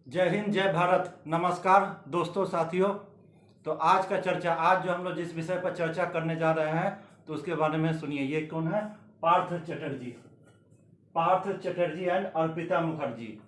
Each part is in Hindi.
जय हिंद, जय भारत। नमस्कार दोस्तों, साथियों। तो आज का चर्चा, आज जो हम लोग जिस विषय पर चर्चा करने जा रहे हैं तो उसके बारे में सुनिए। ये कौन है? पार्थ चटर्जी। पार्थ चटर्जी एंड अर्पिता मुखर्जी।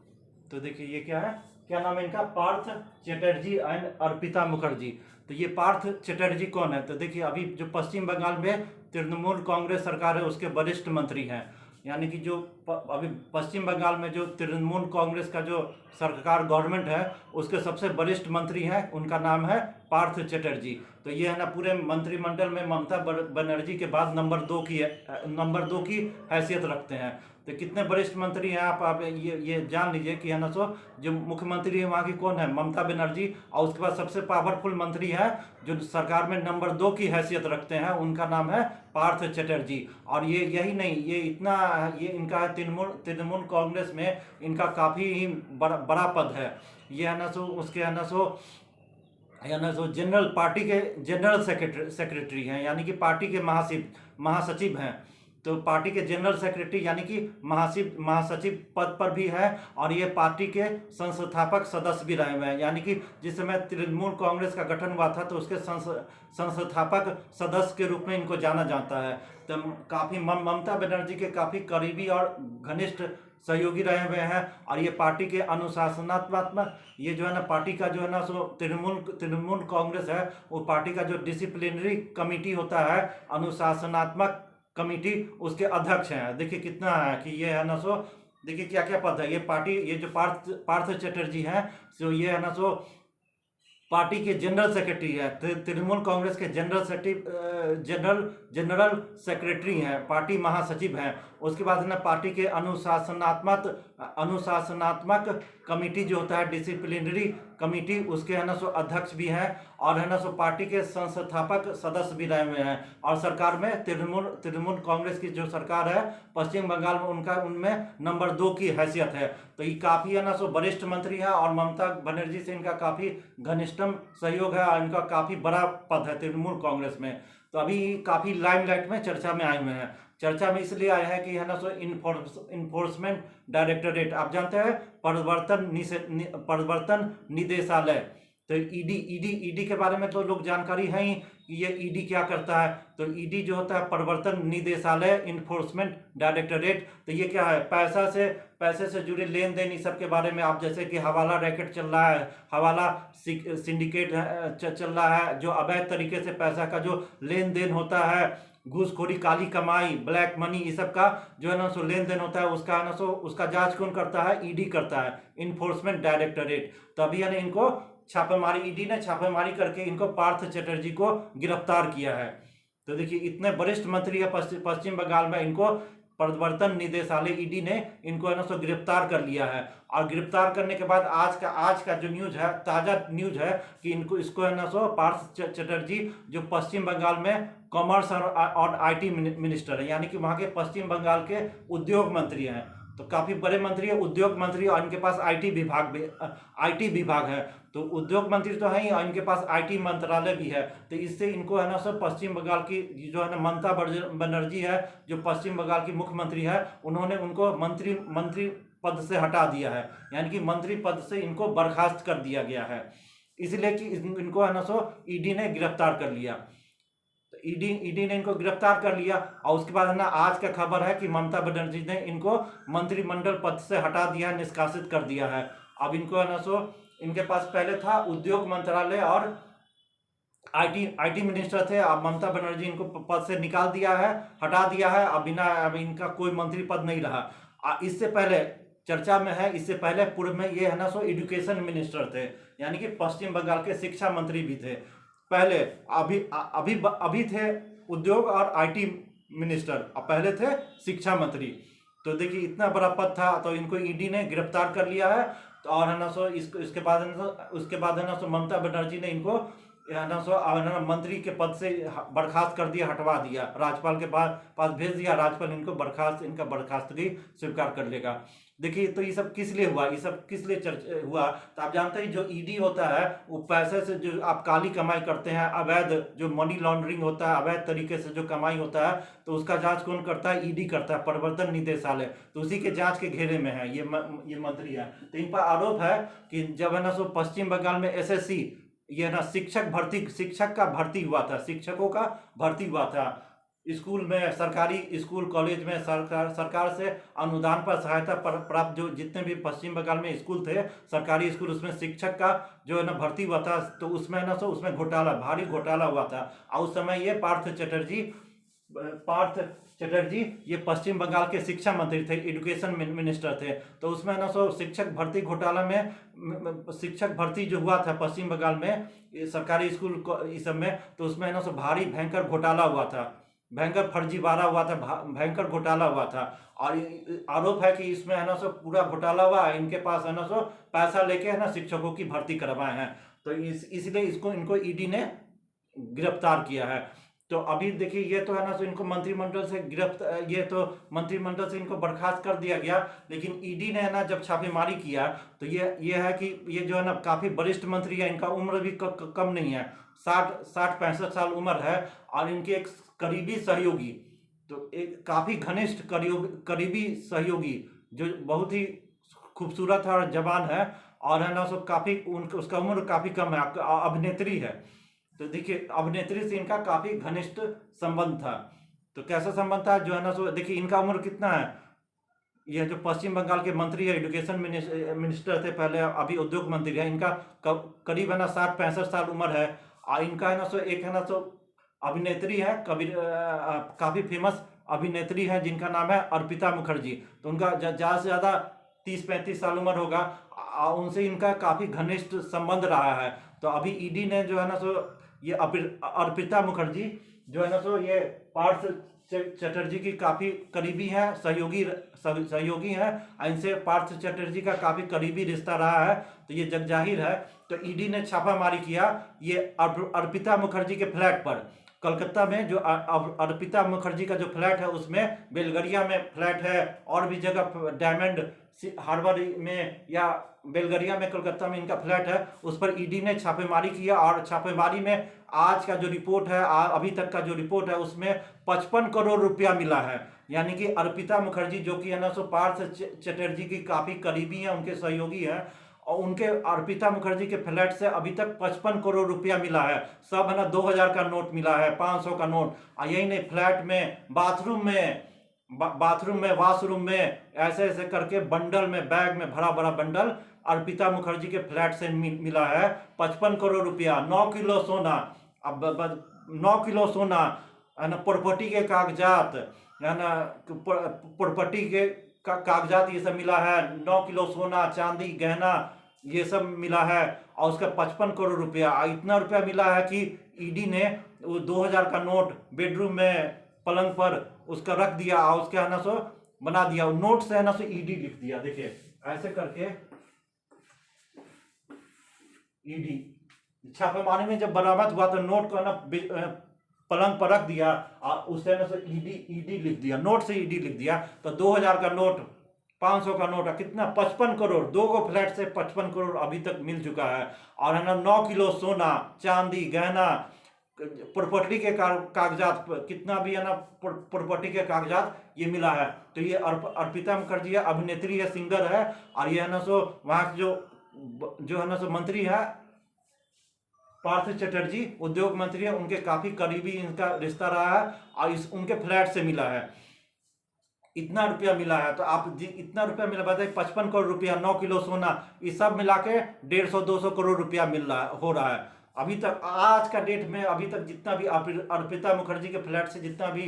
तो देखिए ये क्या है, क्या नाम है इनका? पार्थ चटर्जी एंड अर्पिता मुखर्जी। तो ये पार्थ चटर्जी कौन है? तो देखिए अभी जो पश्चिम बंगाल में तृणमूल कांग्रेस सरकार है उसके वरिष्ठ मंत्री हैं। यानी कि जो अभी पश्चिम बंगाल में जो तृणमूल कांग्रेस का जो सरकार गवर्नमेंट है उसके सबसे वरिष्ठ मंत्री हैं, उनका नाम है पार्थ चटर्जी। तो ये है ना, पूरे मंत्रिमंडल में ममता बनर्जी के बाद नंबर दो की हैसियत रखते हैं। तो कितने वरिष्ठ मंत्री हैं आप ये जान लीजिए कि है ना। सो जो मुख्यमंत्री है वहाँ की कौन है? ममता बनर्जी। और उसके बाद सबसे पावरफुल मंत्री है जो सरकार में नंबर 2 की हैसियत रखते हैं, उनका नाम है पार्थ चटर्जी। और ये यही नहीं, ये इनका है तृणमूल कांग्रेस में इनका काफ़ी ही बड़ा पद है। ये है ना सो उसके है ना सो जनरल पार्टी के जनरल सेक्रेटरी हैं, यानी कि पार्टी के महासचिव हैं। तो पार्टी के जनरल सेक्रेटरी यानी कि महासचिव पद पर भी है। और ये पार्टी के संस्थापक सदस्य भी रहे हुए हैं, यानी कि जिस समय तृणमूल कांग्रेस का गठन हुआ था तो उसके संस्थापक सदस्य के रूप में इनको जाना जाता है। तो काफ़ी ममता बनर्जी के काफ़ी करीबी और घनिष्ठ सहयोगी रहे हुए हैं। और ये पार्टी के अनुशासनात्मक, ये जो है ना पार्टी का जो है ना सो तृणमूल कांग्रेस है वो पार्टी का जो डिसिप्लिनरी कमेटी होता है, अनुशासनात्मक कमेटी, उसके अध्यक्ष हैं। देखिए कितना है कि ये है ना सो, देखिए क्या क्या पद है। ये पार्टी, ये जो पार्थ चटर्जी हैं सो ये है ना सो पार्टी के जनरल सेक्रेटरी है, तृणमूल कांग्रेस के जनरल सेक्रेटरी हैं, पार्टी महासचिव हैं। उसके बाद है ना पार्टी के अनुशासनात्मक कमेटी जो होता है, डिसिप्लिनरी कमेटी, उसके है ना सो अध्यक्ष भी हैं। और है ना सो पार्टी के संस्थापक सदस्य भी रहे हुए हैं। और सरकार में तृणमूल कांग्रेस की जो सरकार है पश्चिम बंगाल में, उनमें नंबर 2 की हैसियत है। तो ये काफ़ी है ना सो वरिष्ठ मंत्री है और ममता बनर्जी से इनका काफ़ी घनिष्ठम सहयोग है और इनका काफ़ी बड़ा पद है तृणमूल कांग्रेस में। तो अभी काफ़ी लाइमलाइट में चर्चा में आए हुए हैं। चर्चा में इसलिए आए हैं कि है ना सो इन्फोर्समेंट डायरेक्टोरेट, आप जानते हैं, प्रवर्तन निदेशालय। तो ईडी के बारे में तो लोग जानकारी है ही कि ये ईडी क्या करता है। तो ईडी जो होता है प्रवर्तन निदेशालय, इन्फोर्समेंट डायरेक्टोरेट। तो ये क्या है? पैसे से जुड़े लेन देन, इस सब के बारे में। आप जैसे कि हवाला रैकेट चल रहा है, हवाला सिंडिकेट चल रहा है, जो अवैध तरीके से पैसा का जो लेन देन होता है, घूसखोरी, काली कमाई, ब्लैक मनी, इस सब का जो है ना सो लेन देन होता है, उसका है ना सो उसका जांच कौन करता है? ईडी करता है, इन्फोर्समेंट डायरेक्टोरेट। तभी है ना इनको छापेमारी, ईडी ने छापेमारी करके इनको पार्थ चटर्जी को गिरफ्तार किया है। तो देखिए इतने वरिष्ठ मंत्री है पश्चिम बंगाल में, इनको प्रवर्तन निदेशालय ईडी ने इनको है ना सो गिरफ्तार कर लिया है। और गिरफ्तार करने के बाद आज का जो न्यूज है, ताज़ा न्यूज है कि इसको है ना सो पार्थ चटर्जी जो पश्चिम बंगाल में कॉमर्स और आईटी मिनिस्टर है, यानी कि वहाँ के पश्चिम बंगाल के उद्योग मंत्री हैं। तो काफ़ी बड़े मंत्री है, उद्योग मंत्री, और इनके पास आईटी विभाग है। तो उद्योग मंत्री तो है ही और इनके पास आईटी मंत्रालय भी है। तो इससे इनको है ना सर पश्चिम बंगाल की जो है ना ममता बनर्जी है, जो पश्चिम बंगाल की मुख्यमंत्री है, उन्होंने उनको मंत्री पद से हटा दिया है, यानी कि मंत्री पद से इनको बर्खास्त कर दिया गया है। इसलिए कि इनको है ना सो ईडी ने गिरफ्तार कर लिया। ईडी ने इनको गिरफ्तार कर लिया। और उसके बाद है ना आज का खबर है कि ममता बनर्जी ने इनको मंत्रिमंडल पद से हटा दिया, निष्कासित कर दिया है। अब इनको है ना सो इनके पास पहले था उद्योग मंत्रालय और आईटी मिनिस्टर थे। अब ममता बनर्जी इनको पद से निकाल दिया है, हटा दिया है। अब इनका कोई मंत्री पद नहीं रहा। इससे पहले चर्चा में है, इससे पहले पूर्व में ये है ना सो एजुकेशन मिनिस्टर थे, यानी कि पश्चिम बंगाल के शिक्षा मंत्री भी थे पहले। अभी थे उद्योग और आईटी मिनिस्टर, अब पहले थे शिक्षा मंत्री। तो देखिए इतना बड़ा पद था, तो इनको ईडी ने गिरफ्तार कर लिया है। तो और है ना सो उसके बाद है ना सो ममता बनर्जी ने इनको है ना मंत्री के पद से बर्खास्त कर दिया, हटवा दिया, राज्यपाल के पास भेज दिया, राज्यपाल इनका बर्खास्तगी स्वीकार कर लेगा। देखिए तो ये सब किस लिए हुआ, ये सब किस लिए हुआ, तो आप जानते हैं जो ईडी होता है वो पैसे से जो आप काली कमाई करते हैं, अवैध जो मनी लॉन्ड्रिंग होता है, अवैध तरीके से जो कमाई होता है, तो उसका जांच कौन करता है, ईडी करता है, प्रवर्तन निदेशालय, तो उसी के जांच के घेरे में है ये मंत्री है। तो इन पर आरोप है कि जब है ना पश्चिम बंगाल में एसएससी ये ना शिक्षक का भर्ती हुआ था, शिक्षकों का भर्ती हुआ था स्कूल में, सरकारी स्कूल कॉलेज में सरकार से अनुदान पर सहायता प्राप्त जो जितने भी पश्चिम बंगाल में स्कूल थे, सरकारी स्कूल, उसमें शिक्षक का जो है ना भर्ती हुआ था, तो उसमें ना उसमें भारी घोटाला हुआ था। और उस समय ये पार्थ चटर्जी ये पश्चिम बंगाल के शिक्षा मंत्री थे, एजुकेशन मिनिस्टर थे। तो उसमें ना शिक्षक भर्ती घोटाला में, शिक्षक भर्ती जो हुआ था पश्चिम बंगाल में सरकारी स्कूल इस सब में, तो उसमें ना भारी भयंकर घोटाला हुआ था, भयंकर फर्जीवाड़ा हुआ था, भयंकर घोटाला हुआ था। और आरोप है कि इसमें है ना पूरा घोटाला हुआ, इनके पास है ना पैसा लेके है ना शिक्षकों की भर्ती करवाए हैं। तो इसलिए इनको ईडी ने गिरफ्तार किया है। तो अभी देखिए ये तो है ना इनको मंत्रिमंडल से मंत्रिमंडल से इनको बर्खास्त कर दिया गया, लेकिन ईडी ने है ना जब छापेमारी किया तो ये है कि ये जो है ना काफी वरिष्ठ मंत्री है, इनका उम्र भी कम नहीं है, 60-65 साल उम्र है। और इनके एक करीबी सहयोगी, तो एक काफी घनिष्ठ करीबी सहयोगी जो बहुत ही खूबसूरत है और जवान है, और है ना काफी उसका उम्र काफी कम है, अभिनेत्री है। तो देखिए अभिनेत्री से इनका काफी घनिष्ठ संबंध था। तो कैसा संबंध था जो है ना देखिए इनका उम्र कितना है, यह जो पश्चिम बंगाल के मंत्री है, एजुकेशन मिनिस्टर थे पहले, अभी उद्योग मंत्री है, इनका करीब है ना 60-65 साल उम्र है। और इनका है ना एक है ना अभिनेत्री है, काफी फेमस अभिनेत्री है जिनका नाम है अर्पिता मुखर्जी। तो उनका ज्यादा से ज्यादा 30-35 साल उम्र होगा, उनसे इनका काफी घनिष्ठ संबंध रहा है। तो अभी ईडी ने जो है ना ये अर्पिता मुखर्जी जो है ना ये पार्थ चटर्जी की काफी करीबी है, सहयोगी है, इनसे पार्थ चटर्जी का काफी करीबी रिश्ता रहा है, तो ये जग जाहिर है। तो ईडी ने छापामारी किया ये अर्पिता मुखर्जी के फ्लैट पर, कलकत्ता में जो अर्पिता मुखर्जी का जो फ्लैट है उसमें, बेलगरिया में फ्लैट है, और भी जगह डायमंड हार्बर में या बेलगरिया में, कलकत्ता में इनका फ्लैट है, उस पर ईडी ने छापेमारी किया। और छापेमारी में आज का जो रिपोर्ट है, अभी तक का जो रिपोर्ट है, उसमें 55 करोड़ रुपया मिला है। यानी कि अर्पिता मुखर्जी जो कि है ना पार्थ चटर्जी की काफी करीबी है, उनके सहयोगी है, और उनके अर्पिता मुखर्जी के फ्लैट से अभी तक 55 करोड़ रुपया मिला है। सब है ना 2000 का नोट मिला है, 500 का नोट, यही नहीं फ्लैट में, बाथरूम में, वॉशरूम में, ऐसे करके बंडल में, बैग में भरा भरा बंडल अर्पिता मुखर्जी के फ्लैट से मिला है। 55 करोड़ रुपया, 9 किलो सोना, अब 9 किलो सोना है ना, प्रॉपर्टी के कागजात है ना, प्रॉपर्टी के कागजात ये सब मिला है, 9 किलो सोना, चांदी, गहना ये सब मिला है, और उसका 55 करोड़ रुपया। इतना रुपया मिला है कि ईडी ने वो 2000 का नोट बेडरूम में पलंग पर उसका रख दिया, और उसके है ना बना दिया, नोट से है ना ईडी लिख दिया। देखिए ऐसे करके ईडी छापेमारी में जब बरामद हुआ तो नोट को है ना पलंग पर रख दिया, और उससे ना ईडी लिख दिया, नोट से ईडी लिख दिया। तो 2000 का नोट, 500 का नोट, कितना 55 करोड़, 2 फ्लैट से 55 करोड़ अभी तक मिल चुका है। और है ना 9 किलो सोना, चांदी, गहना, प्रॉपर्टी के कागजात, कितना भी है ना प्रॉपर्टी के कागजात ये मिला है। तो ये अर्पिता मुखर्जी है, अभिनेत्री है, सिंगर है, और ये है ना वहाँ जो है ना मंत्री है पार्थ चटर्जी, उद्योग मंत्री है, उनके काफी करीबी इनका रिश्ता रहा है, और उनके फ्लैट से मिला है, इतना रुपया मिला है। तो आप इतना रुपया मिला, बताइए 55 करोड़ रुपया, 9 किलो सोना, ये सब मिला के 150-200 करोड़ रुपया हो रहा है अभी तक, आज का डेट में। अभी तक जितना भी अर्पिता मुखर्जी के फ्लैट से जितना भी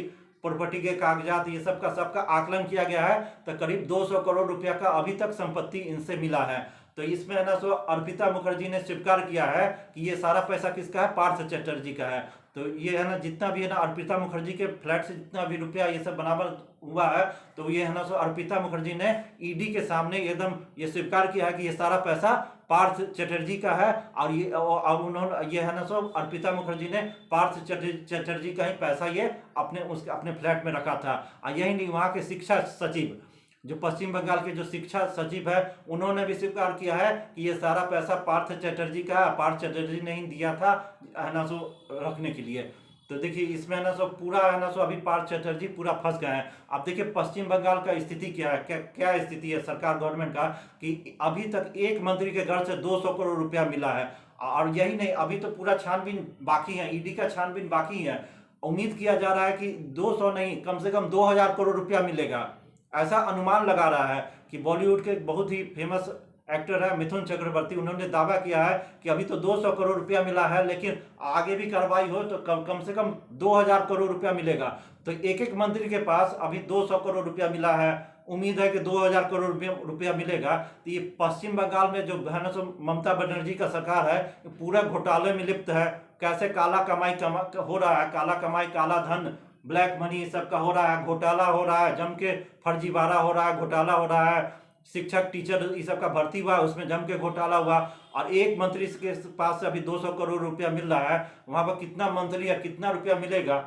प्रॉपर्टी के कागजात ये सबका आकलन किया गया है, तो करीब 200 करोड़ रुपया का अभी तक संपत्ति इनसे मिला है। तो इसमें है ना सो अर्पिता मुखर्जी ने स्वीकार किया है कि ये सारा पैसा किसका है, पार्थ चटर्जी का है। तो ये है ना जितना भी है ना अर्पिता मुखर्जी के फ्लैट से जितना भी रुपया ये सब बराबर हुआ है, तो ये है ना सो अर्पिता मुखर्जी ने ईडी के सामने एकदम ये स्वीकार किया है कि ये सारा पैसा पार्थ चटर्जी का है। और ये उन्होंने ये है ना सो अर्पिता मुखर्जी ने पार्थ चटर्जी का ही पैसा ये अपने फ्लैट में रखा था। और यही नहीं, वहाँ के शिक्षा सचिव जो पश्चिम बंगाल के जो शिक्षा सचिव है उन्होंने भी स्वीकार किया है कि ये सारा पैसा पार्थ चटर्जी का, पार्थ चटर्जी ने ही दिया था है ना सो रखने के लिए। तो देखिए इसमें है ना सो पूरा है ना सो अभी पार्थ चटर्जी पूरा फंस गए हैं। अब देखिए पश्चिम बंगाल का स्थिति क्या है, क्या स्थिति है सरकार गवर्नमेंट का, कि अभी तक एक मंत्री के घर से 200 करोड़ रुपया मिला है। और यही नहीं, अभी तो पूरा छानबीन बाकी है, ईडी का छानबीन बाकी है। उम्मीद किया जा रहा है कि 200 नहीं, कम से कम 2000 करोड़ रुपया मिलेगा, ऐसा अनुमान लगा रहा है। कि बॉलीवुड के बहुत ही फेमस एक्टर है मिथुन चक्रवर्ती, उन्होंने दावा किया है कि अभी तो 200 करोड़ रुपया मिला है, लेकिन आगे भी कार्रवाई हो तो कम से कम 2000 करोड़ रुपया मिलेगा। तो एक एक मंत्री के पास अभी 200 करोड़ रुपया मिला है, उम्मीद है कि 2000 करोड़ रुपया मिलेगा। तो ये पश्चिम बंगाल में जो है ना सो ममता बनर्जी का सरकार है पूरा घोटाले में लिप्त है। कैसे काला कमाई हो रहा है, काला कमाई, काला धन, ब्लैक मनी सबका हो रहा है, घोटाला हो रहा है, जम के फर्जीवाड़ा हो रहा है, घोटाला हो रहा है। शिक्षक टीचर ये सब का भर्ती हुआ, उसमें जम के घोटाला हुआ। और एक मंत्री के पास से अभी 200 करोड़ रुपया मिल रहा है, वहां पर कितना मंत्री है, कितना रुपया मिलेगा,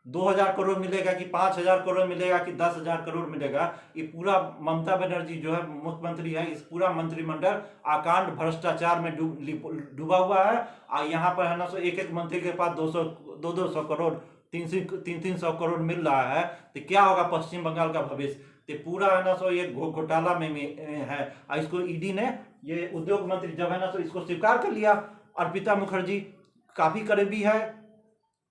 2000 करोड़ मिलेगा कि 5000 करोड़ मिलेगा कि 10,000 करोड़ मिलेगा। ये पूरा ममता बनर्जी जो है मुख्यमंत्री है, इस पूरा मंत्रिमंडल अकांड भ्रष्टाचार में डूबा हुआ है। और यहाँ पर है ना सो एक एक मंत्री के पास 200 करोड़ 300 करोड़ मिल रहा है। तो क्या होगा पश्चिम बंगाल का भविष्य। तो पूरा है ना सो ये घोटाला में है। और इसको ईडी ने, ये उद्योग मंत्री जब है ना सो इसको स्वीकार कर लिया। अर्पिता मुखर्जी काफी करीबी है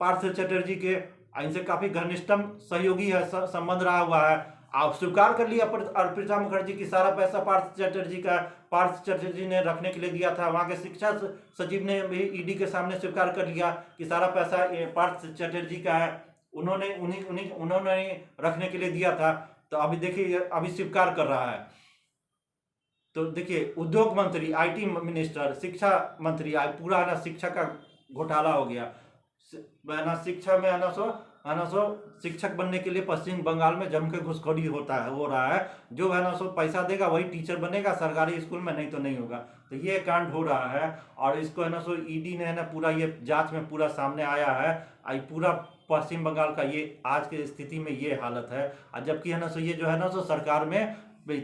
पार्थ चटर्जी के, इनसे काफी घनिष्ठतम सहयोगी है, संबंध रहा हुआ है। आप स्वीकार कर लिया अर्पिता मुखर्जी की सारा पैसा पार्थ चटर्जी का, पार्थ चटर्जी ने रखने के लिए दिया था। वहाँ के शिक्षा सचिव ने भी ईडी के सामने स्वीकार कर लिया कि सारा पैसा पार्थ चटर्जी का है, उन्होंने रखने के लिए दिया था। तो अभी देखिए अभी स्वीकार कर रहा है। तो देखिए उद्योग मंत्री, आईटी मिनिस्टर, शिक्षा मंत्री, आज पूरा है ना शिक्षा का घोटाला हो गया है ना। शिक्षा में है ना सो शिक्षक बनने के लिए पश्चिम बंगाल में जम के घुसखोरी हो रहा है। जो है ना सो पैसा देगा वही टीचर बनेगा सरकारी स्कूल में, नहीं तो नहीं होगा। तो ये कांड हो रहा है। और इसको है ना सो ईडी ने है ना पूरा ये जांच में पूरा सामने आया है। पूरा पश्चिम बंगाल का ये आज की स्थिति में ये हालत है। और जबकि है ना सो ये जो है ना सो सरकार में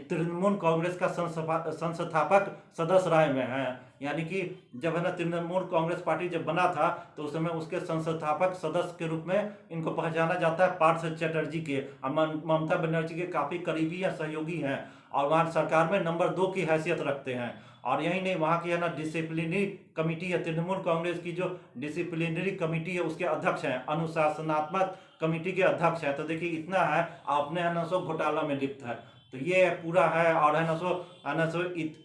तृणमूल कांग्रेस का संस्थापक सदस्य रहे में है। यानी कि जब है ना तृणमूल कांग्रेस पार्टी जब बना था तो उस समय उसके संस्थापक सदस्य के रूप में इनको पहचाना जाता है पार्थ चटर्जी के। ममता बनर्जी के काफी करीबी या सहयोगी हैं और वहाँ सरकार में नंबर 2 की हैसियत रखते हैं। और यही नहीं, वहाँ की है ना डिसिप्लिनरी कमेटी है, तृणमूल कांग्रेस की जो डिसिप्लिनरी कमेटी है उसके अध्यक्ष हैं, अनुशासनात्मक कमेटी के अध्यक्ष है। तो देखिए इतना है, आपने है ना सो घोटाला में लिप्त है। तो ये पूरा है। और है ना सो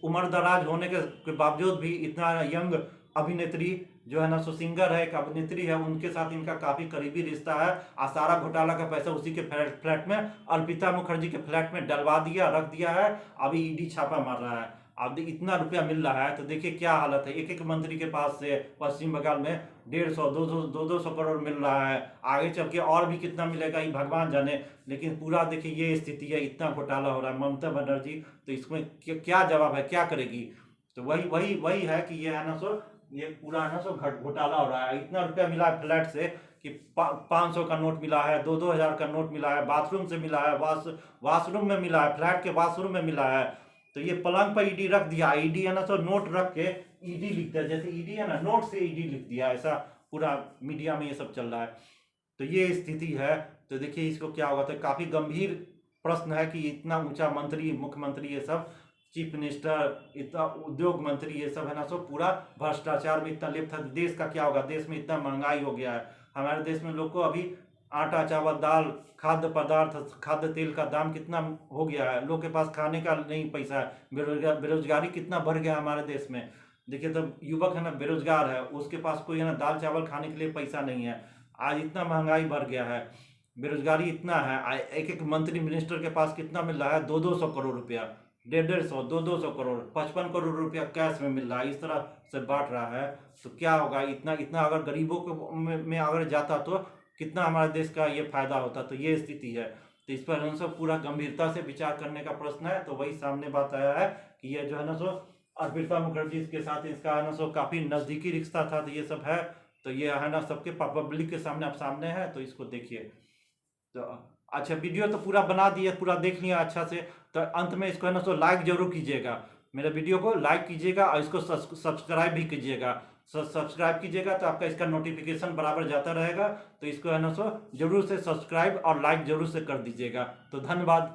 उम्र दराज होने के बावजूद भी इतना यंग अभिनेत्री जो है ना सो सिंगर है, एक अभिनेत्री है, उनके साथ इनका काफी करीबी रिश्ता है। और सारा घोटाला का पैसा उसी के फ्लैट में, अर्पिता मुखर्जी के फ्लैट में डलवा दिया, रख दिया है। अभी ईडी छापा मार रहा है। अब इतना रुपया मिल रहा है तो देखिए क्या हालत है। एक एक मंत्री के पास से पश्चिम बंगाल में 150 200 करोड़ मिल रहा है। आगे चल के और भी कितना मिलेगा ये भगवान जाने। लेकिन पूरा देखिए ये स्थिति है, इतना घोटाला हो रहा है। ममता बनर्जी तो इसमें क्या जवाब है, क्या करेगी। तो वही है कि ये है ना सो ये पूरा है ना सो घोटाला हो रहा है। इतना रुपया मिला है फ्लैट से कि 500 का नोट मिला है, 2,000 का नोट मिला है, बाथरूम से मिला है, वॉशरूम में मिला है, फ्लैट के वॉशरूम में मिला है। तो ये पलंग पर ईडी रख दिया। ईडी है ना तो नोट रख के ईडी लिखता है, जैसे ईडी है ना नोट से ईडी लिख दिया, ऐसा पूरा मीडिया में ये सब चल रहा है। तो ये स्थिति है। तो देखिए इसको क्या होगा। तो काफी गंभीर प्रश्न है कि इतना ऊंचा मंत्री, मुख्यमंत्री, ये सब चीफ मिनिस्टर, इतना उद्योग मंत्री, ये सब है ना सो पूरा भ्रष्टाचार में इतना लिप्त है। देश का क्या होगा। देश में इतना महंगाई हो गया है। हमारे देश में लोग को अभी आटा, चावल, दाल, खाद्य पदार्थ, खाद्य तेल का दाम कितना हो गया है। लोग के पास खाने का नहीं पैसा है। बेरोजगारी कितना बढ़ गया हमारे देश में। देखिए तो युवक है ना बेरोजगार है, उसके पास कोई है ना दाल चावल खाने के लिए पैसा नहीं है। आज इतना महंगाई बढ़ गया है, बेरोजगारी इतना है। एक एक मंत्री मिनिस्टर के पास कितना मिल रहा है, 200 करोड़ रुपया। 150, 200 करोड़, 55 करोड़ रुपया कैश में मिल रहा है, इस तरह से बांट रहा है, तो क्या होगा? इतना इतना अगर गरीबों को में अगर जाता तो कितना हमारे देश का ये फायदा होता। तो ये स्थिति है, तो इस पर हम सब पूरा गंभीरता से विचार करने का प्रश्न है। तो वही सामने बात आया है कि ये जो है ना सो अर्पिता मुखर्जी के साथ इसका है ना सो काफी नजदीकी रिश्ता था, तो ये सब है। तो ये है ना सबके पब्लिक के सामने अब सामने है, तो इसको देखिए। तो अच्छा, वीडियो तो पूरा बना दिए, पूरा देख लिया अच्छा से। तो अंत में इसको है ना सो लाइक जरूर कीजिएगा, मेरे वीडियो को लाइक कीजिएगा और इसको सब्सक्राइब भी कीजिएगा। सब्सक्राइब कीजिएगा तो आपका इसका नोटिफिकेशन बराबर जाता रहेगा। तो इसको है ना सो जरूर से सब्सक्राइब और लाइक जरूर से कर दीजिएगा। तो धन्यवाद।